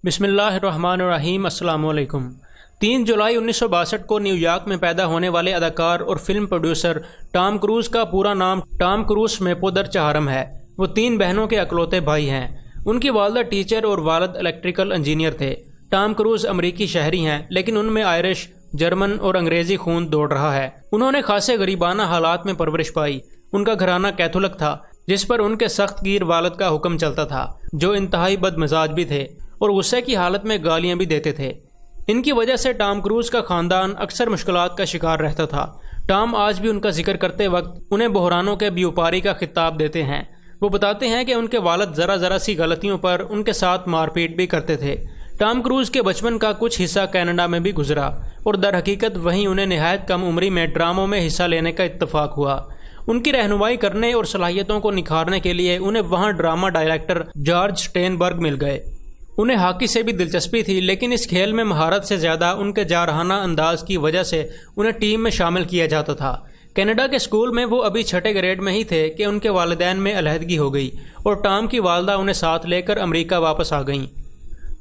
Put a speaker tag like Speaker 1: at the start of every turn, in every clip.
Speaker 1: बिस्मिल्लाहिर्रहमानिर्रहीम। अस्सलाम वालेकुम। 3 जुलाई 1962 को न्यूयॉर्क में पैदा होने वाले अदाकार और फिल्म प्रोड्यूसर टॉम क्रूज का पूरा नाम टॉम क्रूज मेपोदर चाहरम है। वो 3 बहनों के अकलौते भाई हैं। उनकी वालदा टीचर और वालिद इलेक्ट्रिकल इंजीनियर थे। टॉम क्रूज अमरीकी शहरी हैं, लेकिन उनमें आयरिश, जर्मन और अंग्रेजी खून दौड़ रहा है। उन्होंने खासे गरीबाना हालात में परवरिश पाई। उनका घराना कैथोलिक था, जिस पर उनके सख्त गिर वालिद का हुक्म चलता था, जो इंतहाई बदमिजाज भी थे और गुस्से की हालत में गालियां भी देते थे। इनकी वजह से टॉम क्रूज का खानदान अक्सर मुश्किलात का शिकार रहता था। टॉम आज भी उनका जिक्र करते वक्त उन्हें बहरानों के व्यापारी का खिताब देते हैं। वो बताते हैं कि उनके वालिद ज़रा ज़रा सी गलतियों पर उनके साथ मारपीट भी करते थे। टॉम क्रूज के बचपन का कुछ हिस्सा कनाडा में भी गुजरा और दर हकीकत वहीं उन्हें नहायत कम उम्री में ड्रामों में हिस्सा लेने का इत्तफाक हुआ। उनकी रहनुमाई करने और सलाहियतों को निखारने के लिए उन्हें वहाँ ड्रामा डायरेक्टर जॉर्ज स्टेनबर्ग मिल गए। उन्हें हॉकी से भी दिलचस्पी थी, लेकिन इस खेल में महारत से ज़्यादा उनके जारहाना अंदाज की वजह से उन्हें टीम में शामिल किया जाता था। कनाडा के स्कूल में वो अभी 6ठे ग्रेड में ही थे कि उनके वालिदैन में अलहदगी हो गई और टॉम की वालदा उन्हें साथ लेकर अमेरिका वापस आ गईं।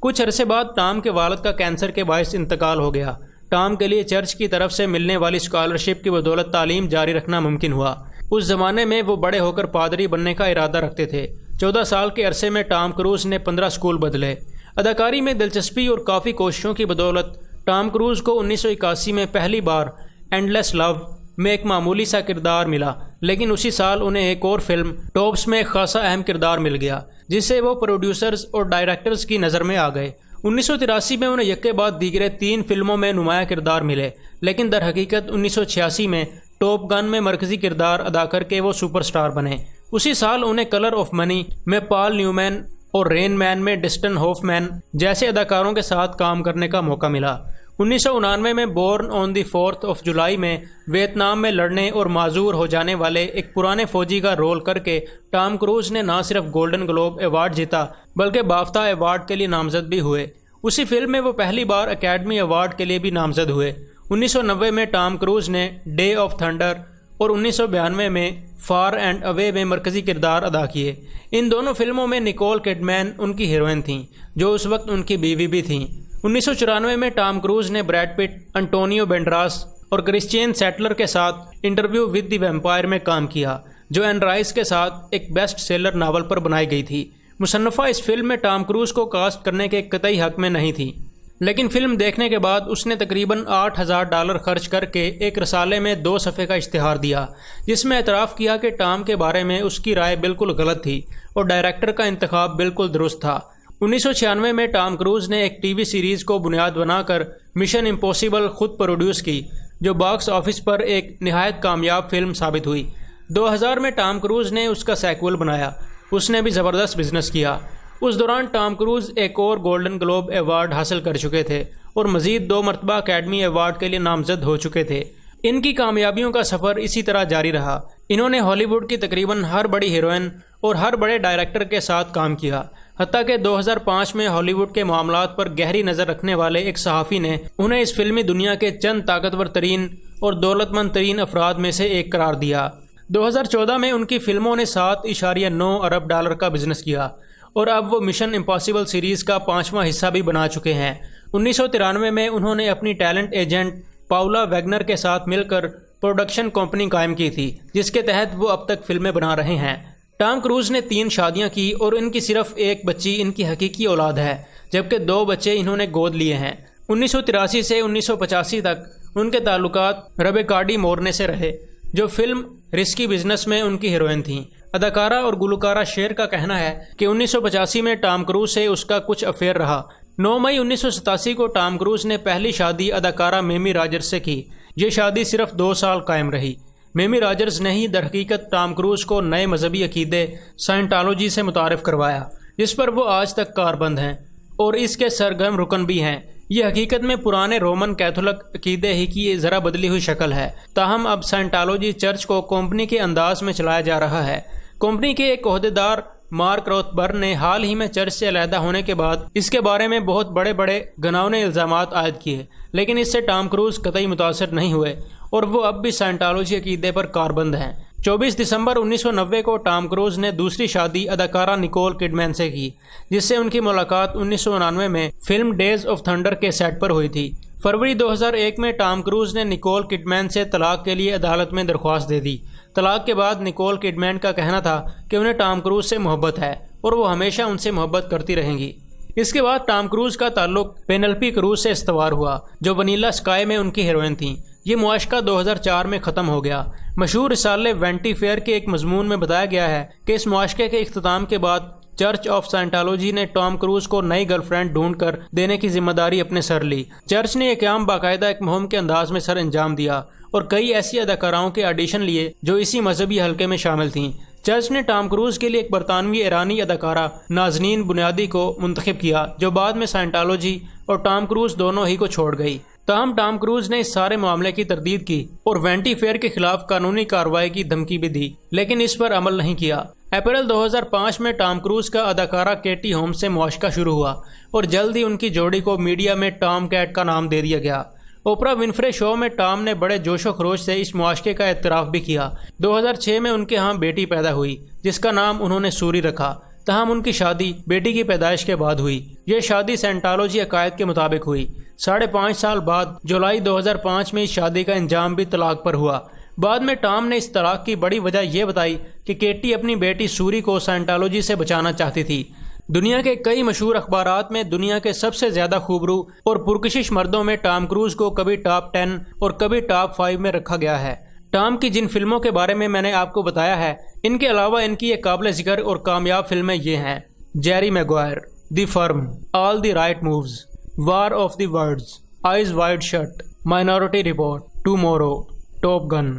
Speaker 1: कुछ अरसे बाद टॉम के वालिद का कैंसर के बायस इंतकाल हो गया। टॉम के लिए चर्च की तरफ से मिलने वाली स्कॉलरशिप की बदौलत तालीम जारी रखना मुमकिन हुआ। उस ज़माने में वो बड़े होकर पादरी बनने का इरादा रखते थे। 14 साल के अरसे में टॉम क्रूज ने 15 स्कूल बदले। अदाकारी में दिलचस्पी और काफ़ी कोशिशों की बदौलत टॉम क्रूज को 1981 में पहली बार एंडलेस लव में एक मामूली सा किरदार मिला, लेकिन उसी साल उन्हें एक और फिल्म टॉप्स में एक खासा अहम किरदार मिल गया, जिससे वो प्रोड्यूसर्स और डायरेक्टर्स की नज़र में आ गए। 1983 में उन्हें यक्के बाद दीगरे 3 फिल्मों में नुमाया किरदार मिले, लेकिन दर हकीकत 1986 में टॉप गन में मरकजी किरदार अदा करके वो सुपरस्टार बने। उसी साल उन्हें कलर ऑफ मनी में पॉल न्यूमैन और रेन मैन में डिस्टन हॉफमैन जैसे अदाकारों के साथ काम करने का मौका मिला। 1999 में born on the 4th of July में वियतनाम में लड़ने और माजूर हो जाने वाले एक पुराने फौजी का रोल करके टॉम क्रूज ने न सिर्फ गोल्डन ग्लोब अवार्ड जीता, बल्कि बाफ्ता अवार्ड के लिए नामजद भी हुए। उसी फिल्म में वो पहली बार अकेडमी अवार्ड के लिए भी नामजद हुए। 1990 में टॉम क्रूज ने डे ऑफ थंडर और 1992 में फार एंड अवे में मरकजी किरदार अदा किए। इन दोनों फिल्मों में निकोल किडमैन उनकी हीरोइन थीं, जो उस वक्त उनकी बीवी भी थीं। 1994 में टॉम क्रूज ने ब्रैड पिट, अंटोनियो बेंडरास और क्रिश्चियन सेटलर के साथ इंटरव्यू विद द वैम्पायर में काम किया, जो एन राइस के साथ एक बेस्ट सेलर नावल पर बनाई गई थी। मुसन्नफ़ा इस फिल्म में टॉम क्रूज को कास्ट करने के कतई हक में नहीं थी, लेकिन फिल्म देखने के बाद उसने तकरीबन $8,000 खर्च करके एक रसाले में 2 सफ़े का इश्तिहार दिया, जिसमें एतराफ़ किया कि टॉम के बारे में उसकी राय बिल्कुल गलत थी और डायरेक्टर का इंतखाब बिल्कुल दुरुस्त था। 1996 में टॉम क्रूज ने एक टीवी सीरीज़ को बुनियाद बनाकर मिशन इम्पॉसिबल खुद प्रोड्यूस की, जो बॉक्स ऑफिस पर एक निहायत कामयाब फिल्म साबित हुई। 2000 में टॉम क्रूज ने उसका सैक्वल बनाया। उसने भी ज़बरदस्त बिजनेस किया। उस दौरान टॉम क्रूज एक और गोल्डन ग्लोब अवार्ड हासिल कर चुके थे और मज़ीद 2 मरतबा अकेडमी अवार्ड के लिए नामजद हो चुके थे। इनकी कामयाबियों का सफ़र इसी तरह जारी रहा। इन्होंने हॉलीवुड की तकरीबन हर बड़ी हीरोइन और हर बड़े डायरेक्टर के साथ काम किया। हत्ता कि 2005 में हॉलीवुड के मामलात पर गहरी नज़र रखने वाले एक सहाफ़ी ने उन्हें इस फिल्मी दुनिया के चंद ताकतवर तरीन और दौलतमंद तरीन अफराद में से एक करार दिया। 2014 में उनकी फिल्मों ने $7.9 अरब का बिजनेस किया और अब वो मिशन इम्पॉसिबल सीरीज़ का 5वां हिस्सा भी बना चुके हैं। 1993 में उन्होंने अपनी टैलेंट एजेंट पाउला वैगनर के साथ मिलकर प्रोडक्शन कंपनी कायम की थी, जिसके तहत वो अब तक फिल्में बना रहे हैं। टॉम क्रूज ने 3 शादियां की और इनकी सिर्फ एक बच्ची इनकी हकीकी औलाद है, जबकि 2 बच्चे इन्होंने गोद लिए हैं। 1983 से 1985 तक उनके ताल्लुकात रेबेका मोरने से रहे, जो फिल्म रिस्की बिजनेस में उनकी हीरोइन थीं। अदाकारा और गुलकारा शेर का कहना है कि 1985 में टॉम क्रूज से उसका कुछ अफेयर रहा। 9 मई 1987 को टॉम क्रूज ने पहली शादी अदाकारा मिमी रॉजर्स से की। ये शादी सिर्फ 2 साल कायम रही। मिमी रॉजर्स ने ही दरहकीकत टॉम क्रूज को नए मजहबी अकीदे साइंटोलॉजी से मुतारिफ करवाया, जिस पर वो आज तक कारबंद हैं और इसके सरगर्म रुकन भी हैं। ये हकीकत में पुराने रोमन कैथोलिक अकीदे ही की ज़रा बदली हुई शक्ल है। ताहम अब साइंटोलॉजी चर्च को कंपनी के अंदाज में चलाया जा रहा है। कंपनी के एक ओहदेदार मार्क रोथबर्न ने हाल ही में चर्च से अलहदा होने के बाद इसके बारे में बहुत बड़े बड़े घिनौने इल्ज़ामात आयद किए, लेकिन इससे टॉम क्रूज कतई मुतासर नहीं हुए और वो अब भी साइंटोलॉजी अकीदे पर कारबंद हैं। 24 दिसंबर 1990 को टॉम क्रूज ने दूसरी शादी अदाकारा निकोल किडमैन से की, जिससे उनकी मुलाकात 1999 में फिल्म डेज ऑफ थंडर के सेट पर हुई थी। फरवरी 2001 में टॉम क्रूज ने निकोल किडमैन से तलाक के लिए अदालत में दरख्वास्त दे दी। तलाक के बाद निकोल किडमैन का कहना था कि उन्हें टॉम क्रूज से मोहब्बत है और वो हमेशा उनसे मोहब्बत करती रहेंगी। इसके बाद टॉम क्रूज का ताल्लुक पेनेलोपी क्रूज से इस्तवार हुआ, जो वनीला स्काई में उनकी हीरोइन थीं। ये मुआशका 2004 में ख़त्म हो गया। मशहूर रिसाले वेंटी फेयर के एक मजमून में बताया गया है कि इस मुआशके के इख्तिताम के बाद चर्च ऑफ साइंटोलॉजी ने टॉम क्रूज को नई गर्लफ्रेंड ढूंढ कर देने की जिम्मेदारी अपने सर ली। चर्च ने यह काम बाकायदा एक मुहिम के अंदाज में सर अंजाम दिया और कई ऐसी अदाकाराओं के ऑडिशन लिए जो इसी मजहबी हल्के में शामिल थीं। चर्च ने टॉम क्रूज के लिए एक बरतानवी ईरानी अदाकारा नाजनीन बुनियादी को मुंतखब किया, जो बाद में साइंटोलॉजी और टॉम क्रूज दोनों ही को छोड़ गई। ताहम टॉम क्रूज ने इस सारे मामले की तरदीद की और वेंटी फेयर के खिलाफ कानूनी कार्रवाई की धमकी भी दी, लेकिन इस पर अमल नहीं किया। अप्रैल 2005 में टॉम क्रूज का अदाकारा केटी होम्स से मुआशका शुरू हुआ और जल्द ही उनकी जोड़ी को मीडिया में टॉम कैट का नाम दे दिया गया। ओपरा विनफ्रे शो में टॉम ने बड़े जोशो खरोश से इस मुआशके का एतराफ़ भी किया। 2006 में उनके यहाँ बेटी पैदा हुई, जिसका नाम उन्होंने सूरी रखा। तहम उनकी शादी बेटी की पैदाइश के बाद हुई। यह शादी साइंटोलॉजी अकायद के मुताबिक हुई। 5.5 साल बाद जुलाई 2005 में इस शादी का इंजाम भी तलाक पर हुआ। बाद में टॉम ने इस तलाक की बड़ी वजह यह बताई कि केटी अपनी बेटी सूरी को साइंटोलॉजी से बचाना चाहती थी। दुनिया के कई मशहूर अखबारात में दुनिया के सबसे ज़्यादा खूबरू और पुरकशिश मर्दों में टॉम क्रूज को कभी टॉप 10 और कभी टॉप 5 में रखा गया है। टॉम की जिन फिल्मों के बारे में मैंने आपको बताया है, इनके अलावा इनकी एक काबिल ज़िक्र और कामयाब फिल्में ये हैं: Jerry Maguire, the firm, all the right moves, war of the words, eyes wide shut, minority report, tomorrow, top gun.